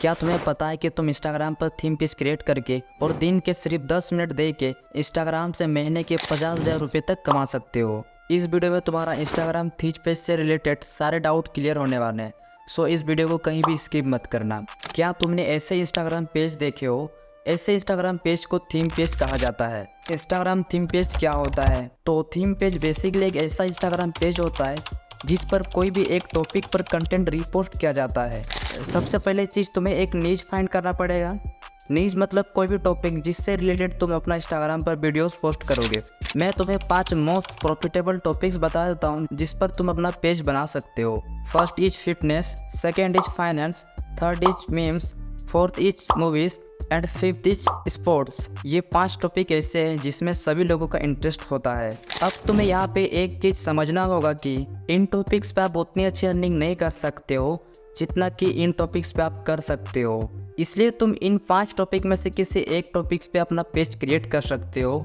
क्या तुम्हें पता है कि तुम इंस्टाग्राम पर थीम पेज क्रिएट करके और दिन के सिर्फ 10 मिनट दे के इंस्टाग्राम से महीने के 50,000 रुपये तक कमा सकते हो। इस वीडियो में तुम्हारा इंस्टाग्राम थीम पेज से रिलेटेड सारे डाउट क्लियर होने वाले हैं, सो इस वीडियो को कहीं भी स्किप मत करना। क्या तुमने ऐसे इंस्टाग्राम पेज देखे हो? ऐसे इंस्टाग्राम पेज को थीम पेज कहा जाता है। इंस्टाग्राम थीम पेज क्या होता है? तो थीम पेज बेसिकली एक ऐसा इंस्टाग्राम पेज होता है जिस पर कोई भी एक टॉपिक पर कंटेंट रिपोस्ट किया जाता है। सबसे पहले चीज़ तुम्हें एक नीश फाइंड करना पड़ेगा। नीश मतलब कोई भी टॉपिक जिससे रिलेटेड तुम अपना इंस्टाग्राम पर वीडियोस पोस्ट करोगे। मैं तुम्हें 5 मोस्ट प्रॉफिटेबल टॉपिक्स बता देता हूँ जिस पर तुम अपना पेज बना सकते हो। First is fitness, second is finance, third is memes, fourth is movies and fifth is sports. ये 5 टॉपिक ऐसे हैं जिसमें सभी लोगों का इंटरेस्ट होता है। अब तुम्हें यहाँ पे एक चीज़ समझना होगा कि इन टॉपिक्स पे आप उतनी अच्छी अर्निंग नहीं कर सकते हो जितना कि इन टॉपिक्स पे आप कर सकते हो। इसलिए तुम इन 5 टॉपिक में से किसी एक टॉपिक्स पे अपना पेज क्रिएट कर सकते हो।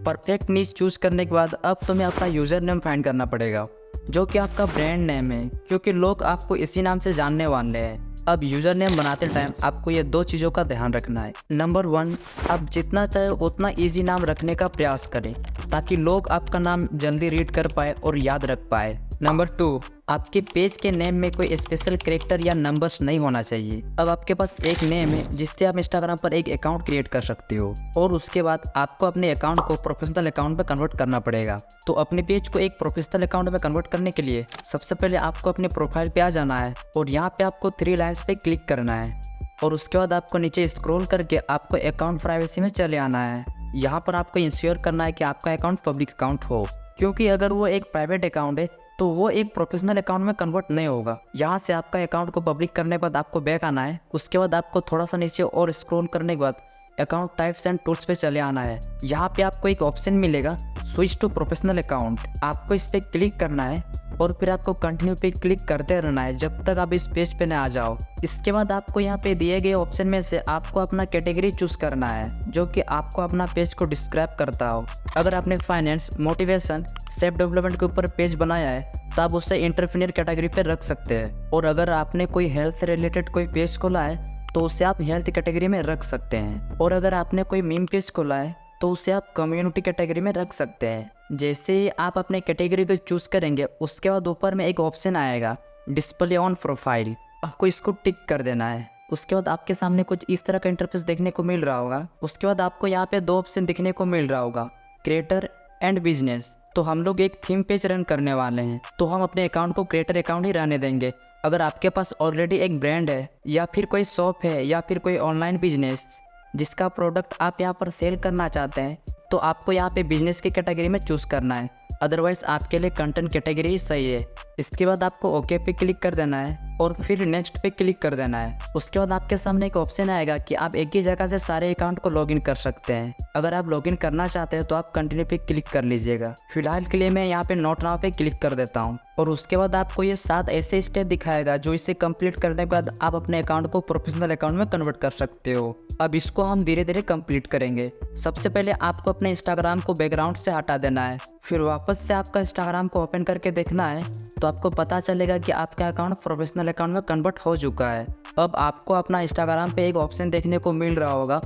परफेक्ट नीश चूज करने के बाद अब तुम्हें अपना यूज़र नेम फाइंड करना पड़ेगा जो कि आपका ब्रांड नेम है, क्योंकि लोग आपको इसी नाम से जानने वाले हैं। अब यूज़र नेम बनाते टाइम आपको ये 2 चीज़ों का ध्यान रखना है। नंबर 1, आप जितना चाहे उतना इजी नाम रखने का प्रयास करें ताकि लोग आपका नाम जल्दी रीड कर पाए और याद रख पाए। नंबर 2, आपके पेज के नेम में कोई स्पेशल कैरेक्टर या नंबर्स नहीं होना चाहिए। अब आपके पास एक नेम है जिससे आप इंस्टाग्राम पर एक अकाउंट क्रिएट कर सकते हो और उसके बाद आपको अपने अकाउंट को प्रोफेशनल अकाउंट में कन्वर्ट करना पड़ेगा। तो अपने पेज को एक प्रोफेशनल अकाउंट में कन्वर्ट करने के लिए सबसे पहले आपको अपने प्रोफाइल पे आ जाना है और यहाँ पे आपको 3 लाइन्स पे क्लिक करना है और उसके बाद आपको नीचे स्क्रॉल करके आपको अकाउंट प्राइवेसी में चले आना है। यहाँ पर आपको इंश्योर करना है कि आपका अकाउंट पब्लिक अकाउंट हो, क्योंकि अगर वो एक प्राइवेट अकाउंट है तो वो एक प्रोफेशनल अकाउंट में कन्वर्ट नहीं होगा। यहाँ से आपका अकाउंट को पब्लिक करने के बाद आपको बैक आना है। उसके बाद आपको थोड़ा सा नीचे और स्क्रॉल करने के बाद अकाउंट टाइप्स एंड टूल्स पे चले आना है। यहाँ पे आपको एक ऑप्शन मिलेगा स्विच टू प्रोफेशनल अकाउंट। आपको इस पर क्लिक करना है और फिर आपको कंटिन्यू पे क्लिक करते रहना है जब तक आप इस पेज पे न आ जाओ। इसके बाद आपको यहाँ पे दिए गए ऑप्शन में से आपको अपना कैटेगरी चूज करना है जो कि आपको अपना पेज को डिस्क्राइब करता हो। अगर आपने फाइनेंस, मोटिवेशन, सेल्फ डेवलपमेंट के ऊपर पेज बनाया है तो आप उसे एंटरप्रेन्योर कैटेगरी पे रख सकते हैं, और अगर आपने कोई हेल्थ से रिलेटेड कोई पेज खोला है तो उसे आप हेल्थ कैटेगरी में रख सकते हैं, और अगर आपने कोई मीम पेज खोला है तो उसे आप कम्युनिटी कैटेगरी में रख सकते हैं। जैसे ही आप अपने कैटेगरी को चूज़ करेंगे उसके बाद ऊपर में एक ऑप्शन आएगा डिस्प्ले ऑन प्रोफाइल, आपको इसको टिक कर देना है। उसके बाद आपके सामने कुछ इस तरह का इंटरफेस देखने को मिल रहा होगा। उसके बाद आपको यहाँ पे 2 ऑप्शन दिखने को मिल रहा होगा, क्रिएटर एंड बिजनेस। तो हम लोग एक थीम पेज रन करने वाले हैं तो हम अपने अकाउंट को क्रिएटर अकाउंट ही रहने देंगे। अगर आपके पास ऑलरेडी एक ब्रांड है या फिर कोई शॉप है या फिर कोई ऑनलाइन बिजनेस जिसका प्रोडक्ट आप यहाँ पर सेल करना चाहते हैं तो आपको यहाँ पे बिजनेस की कैटेगरी में चूज़ करना है, अदरवाइज आपके लिए कंटेंट कैटेगरी ही सही है। इसके बाद आपको ओके पे क्लिक कर देना है और फिर नेक्स्ट पे क्लिक कर देना है। उसके बाद आपके सामने एक ऑप्शन आएगा कि आप एक ही जगह से सारे अकाउंट को लॉगिन कर सकते हैं। अगर आप लॉगिन करना चाहते हैं तो आप कंटिन्यू पे क्लिक कर लीजिएगा। फिलहाल के लिए मैं यहाँ पे नोट नाउ पे क्लिक कर देता हूँ और उसके बाद आपको ये 7 ऐसे स्टेप दिखाएगा जो इसे कंप्लीट करने के बाद आप अपने अकाउंट को प्रोफेशनल अकाउंट में कन्वर्ट कर सकते हो। अब इसको हम धीरे धीरे कंप्लीट करेंगे। सबसे पहले आपको अपने इंस्टाग्राम को बैकग्राउंड से हटा देना है, फिर वापस से आपका इंस्टाग्राम को ओपन करके देखना है तो आपको पता चलेगा कि आपका अकाउंट प्रोफेशनल अकाउंट में कन्वर्ट हो चुका है। अब आपको अपना इंस्टाग्राम पे एक ऑप्शन देखने को मिल रहा होगा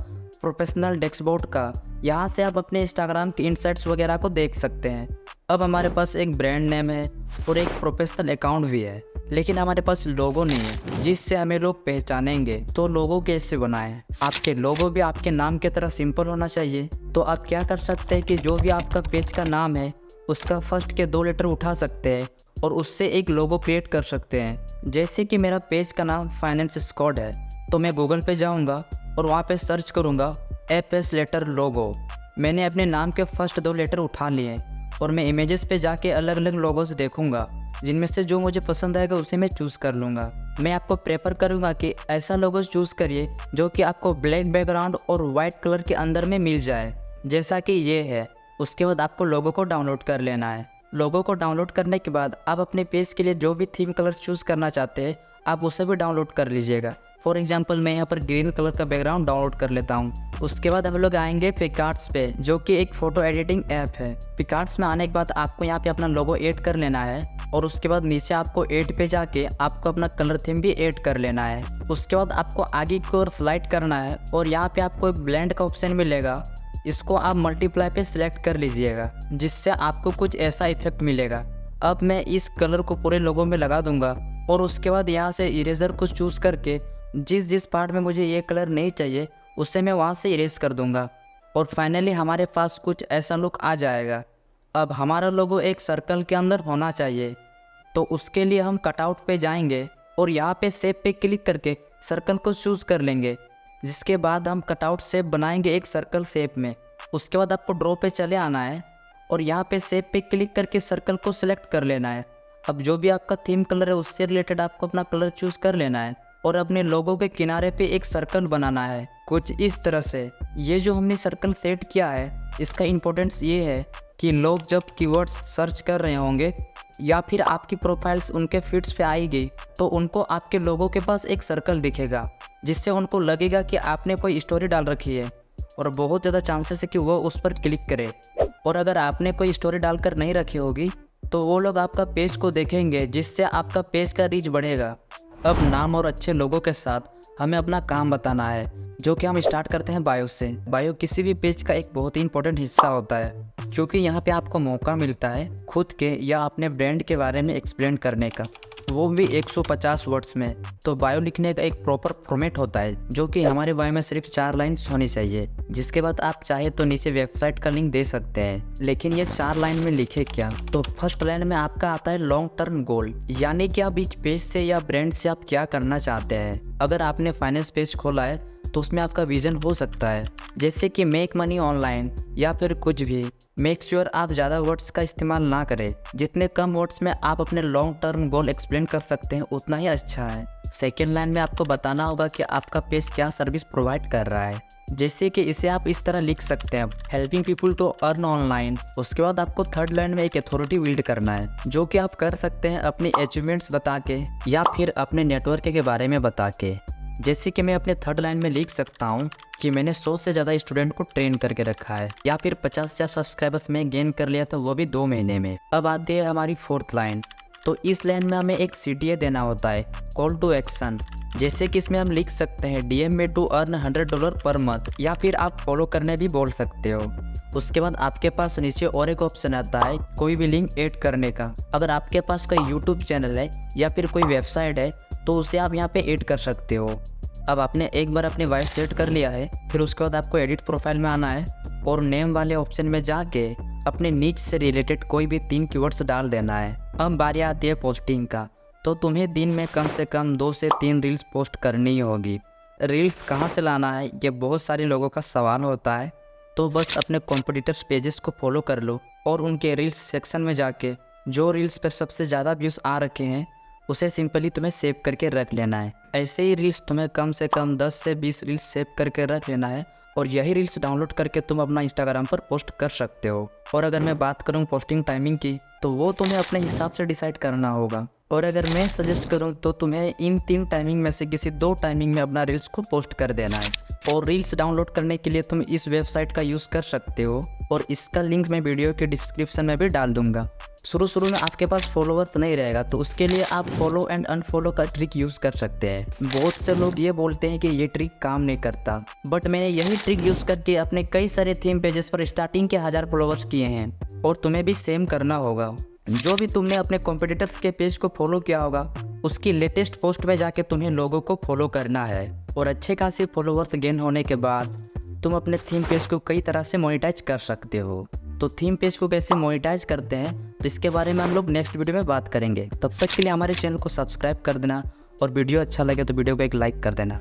प्रोफेशनल डैशबोर्ड का। यहाँ से आप अपने इंस्टाग्राम के इनसाइट्स वगैरह को देख सकते हैं। अब हमारे पास एक ब्रांड नेम है और एक प्रोफेशनल अकाउंट भी है, लेकिन हमारे पास लोगो नहीं है जिससे हमें लोग पहचानेंगे। तो लोगो कैसे बनाएं? आपके लोगो भी आपके नाम की तरह सिंपल होना चाहिए। तो आप क्या कर सकते हैं कि जो भी आपका पेज का नाम है उसका फर्स्ट के 2 लेटर उठा सकते हैं और उससे एक लोगो क्रिएट कर सकते हैं। जैसे कि मेरा पेज का नाम फाइनेंस स्क्वाड है तो मैं गूगल पे जाऊंगा और वहाँ पे सर्च करूँगा FS लेटर लोगो। मैंने अपने नाम के फर्स्ट 2 लेटर उठा लिए और मैं इमेजेस पे जाके अलग अलग लोगोस देखूंगा, जिनमें से जो मुझे पसंद आएगा उसे मैं चूज़ कर लूँगा। मैं आपको प्रेफर करूँगा कि ऐसा लोगोस चूज़ करिए जो कि आपको ब्लैक बैकग्राउंड और वाइट कलर के अंदर में मिल जाए, जैसा कि ये है। उसके बाद आपको लोगो को डाउनलोड कर लेना है। लोगो को डाउनलोड करने के बाद आप अपने पेज के लिए जो भी थीम कलर चूज़ करना चाहते हैं आप उसे भी डाउनलोड कर लीजिएगा। फॉर एग्जांपल मैं यहाँ पर ग्रीन कलर का बैकग्राउंड डाउनलोड कर लेता हूँ। उसके बाद हम लोग आएंगे पिकार्ट्स पे, जो कि एक फ़ोटो एडिटिंग ऐप है। पिकार्ट्स में आने के बाद आपको यहाँ पे अपना लोगो ऐड कर लेना है और उसके बाद नीचे आपको ऐड पे जाके आपको अपना कलर थीम भी ऐड कर लेना है। उसके बाद आपको आगे की ओर स्लाइड करना है और यहाँ पे आपको एक ब्लेंड का ऑप्शन मिलेगा, इसको आप मल्टीप्लाई पे सिलेक्ट कर लीजिएगा, जिससे आपको कुछ ऐसा इफेक्ट मिलेगा। अब मैं इस कलर को पूरे लोगों में लगा दूंगा और उसके बाद यहाँ से इरेजर को चूज़ करके जिस पार्ट में मुझे ये कलर नहीं चाहिए उसे मैं वहाँ से इरेज कर दूंगा और फाइनली हमारे पास कुछ ऐसा लुक आ जाएगा। अब हमारा लोगो एक सर्कल के अंदर होना चाहिए, तो उसके लिए हम कटआउट पे जाएंगे और यहाँ पे शेप पे क्लिक करके सर्कल को चूज़ कर लेंगे। जिसके बाद हम कटआउट शेप बनाएंगे एक सर्कल शेप में। उसके बाद आपको ड्रॉ पे चले आना है और यहाँ पे शेप पे क्लिक करके सर्कल को सिलेक्ट कर लेना है। अब जो भी आपका थीम कलर है उससे रिलेटेड आपको अपना कलर चूज़ कर लेना है और अपने लोगों के किनारे पे एक सर्कल बनाना है कुछ इस तरह से। ये जो हमने सर्कल सेट किया है इसका इम्पोर्टेंस ये है कि लोग जब कीवर्ड्स सर्च कर रहे होंगे या फिर आपकी प्रोफाइल्स उनके फीड्स पे आएगी तो उनको आपके लोगों के पास एक सर्कल दिखेगा, जिससे उनको लगेगा कि आपने कोई स्टोरी डाल रखी है और बहुत ज़्यादा चांसेस है कि वो उस पर क्लिक करे। और अगर आपने कोई स्टोरी डालकर नहीं रखी होगी तो वो लोग आपका पेज को देखेंगे, जिससे आपका पेज का रीच बढ़ेगा। अब नाम और अच्छे लोगों के साथ हमें अपना काम बताना है, जो कि हम स्टार्ट करते हैं बायो से। बायो किसी भी पेज का एक बहुत ही इंपॉर्टेंट हिस्सा होता है, क्योंकि यहाँ पे आपको मौका मिलता है खुद के या अपने ब्रांड के बारे में एक्सप्लेन करने का, वो भी 150 वर्ड्स में। तो बायो लिखने का एक प्रॉपर फॉर्मेट होता है, जो कि हमारे बायो में सिर्फ 4 लाइन्स होनी चाहिए। जिसके बाद आप चाहे तो नीचे वेबसाइट का लिंक दे सकते हैं, लेकिन ये 4 लाइन में लिखे क्या। तो फर्स्ट लाइन में आपका आता है लॉन्ग टर्म गोल, यानी कि आप इस पेज से या ब्रांड से आप क्या करना चाहते हैं। अगर आपने फाइनेंस पेज खोला है तो उसमें आपका विजन हो सकता है, जैसे कि मेक मनी ऑनलाइन या फिर कुछ भी। मेक श्योर आप ज़्यादा वर्ड्स का इस्तेमाल ना करें, जितने कम वर्ड्स में आप अपने लॉन्ग टर्म गोल एक्सप्लेन कर सकते हैं उतना ही अच्छा है। सेकेंड लाइन में आपको बताना होगा कि आपका पेज क्या सर्विस प्रोवाइड कर रहा है, जैसे कि इसे आप इस तरह लिख सकते हैं, helping people to earn online. उसके बाद आपको थर्ड लाइन में एक अथॉरिटी बिल्ड करना है, जो कि आप कर सकते हैं अपनी अचीवमेंट्स बता के या फिर अपने नेटवर्क के बारे में बता के। जैसे कि मैं अपने थर्ड लाइन में लिख सकता हूँ कि मैंने 100 से ज़्यादा स्टूडेंट को ट्रेन करके रखा है, या फिर 50,000 सब्सक्राइबर्स में गेन कर लिया था, वो भी 2 महीने में। अब आती है हमारी फोर्थ लाइन। तो इस लाइन में हमें एक CTA देना होता है, कॉल टू एक्शन। जैसे कि इसमें हम लिख सकते हैं DM में टू अर्न $100 पर मंथ, या फिर आप फॉलो करने भी बोल सकते हो। उसके बाद आपके पास नीचे और एक ऑप्शन आता है कोई भी लिंक ऐड करने का। अगर आपके पास कोई YouTube चैनल है या फिर कोई वेबसाइट है तो उसे आप यहाँ पे ऐड कर सकते हो। अब आपने एक बार अपनी वॉइस सेट कर लिया है, फिर उसके बाद आपको एडिट प्रोफाइल में आना है और नेम वाले ऑप्शन में जाके अपने नीच से रिलेटेड कोई भी 3 कीवर्ड्स डाल देना है। अब बारी आती है पोस्टिंग का। तो तुम्हें दिन में कम से कम 2 से 3 रील्स पोस्ट करनी होगी। रील्स कहाँ से लाना है ये बहुत सारे लोगों का सवाल होता है, तो बस अपने कॉम्पिटिटर्स पेजेस को फॉलो कर लो और उनके रील्स सेक्शन में जाके जो रील्स पर सबसे ज़्यादा व्यूज़ आ रखे हैं उसे सिंपली तुम्हें सेव करके रख लेना है। ऐसे ही रील्स तुम्हें कम से कम 10 से 20 रील्स सेव करके रख लेना है और यही रील्स डाउनलोड करके तुम अपना इंस्टाग्राम पर पोस्ट कर सकते हो। और अगर मैं बात करूँ पोस्टिंग टाइमिंग की, तो वो तुम्हें अपने हिसाब से डिसाइड करना होगा। और अगर मैं सजेस्ट करूँ तो तुम्हें इन 3 टाइमिंग में से किसी 2 टाइमिंग में अपना रील्स को पोस्ट कर देना है। और रील्स डाउनलोड करने के लिए तुम इस वेबसाइट का यूज़ कर सकते हो और इसका लिंक मैं वीडियो के डिस्क्रिप्शन में भी डाल दूंगा। शुरू में आपके पास फॉलोवर तो नहीं रहेगा, तो उसके लिए आप फॉलो एंड अनफॉलो का ट्रिक यूज़ कर सकते हैं। बहुत से लोग ये बोलते हैं कि ये ट्रिक काम नहीं करता, बट मैंने यही ट्रिक यूज़ करके अपने कई सारे थीम पेजेस पर स्टार्टिंग के 1000 फॉलोवर्स किए हैं और तुम्हें भी सेम करना होगा। जो भी तुमने अपने कॉम्पिटिटर्स के पेज को फॉलो किया होगा उसकी लेटेस्ट पोस्ट में जाके तुम्हें लोगों को फॉलो करना है और अच्छे खासे फॉलोवर्स गेन होने के बाद तुम अपने थीम पेज को कई तरह से मोनेटाइज कर सकते हो। तो थीम पेज को कैसे मोनेटाइज करते हैं तो इसके बारे में हम लोग नेक्स्ट वीडियो में बात करेंगे। तब तक के लिए हमारे चैनल को सब्सक्राइब कर देना और वीडियो अच्छा लगे तो वीडियो को एक लाइक कर देना।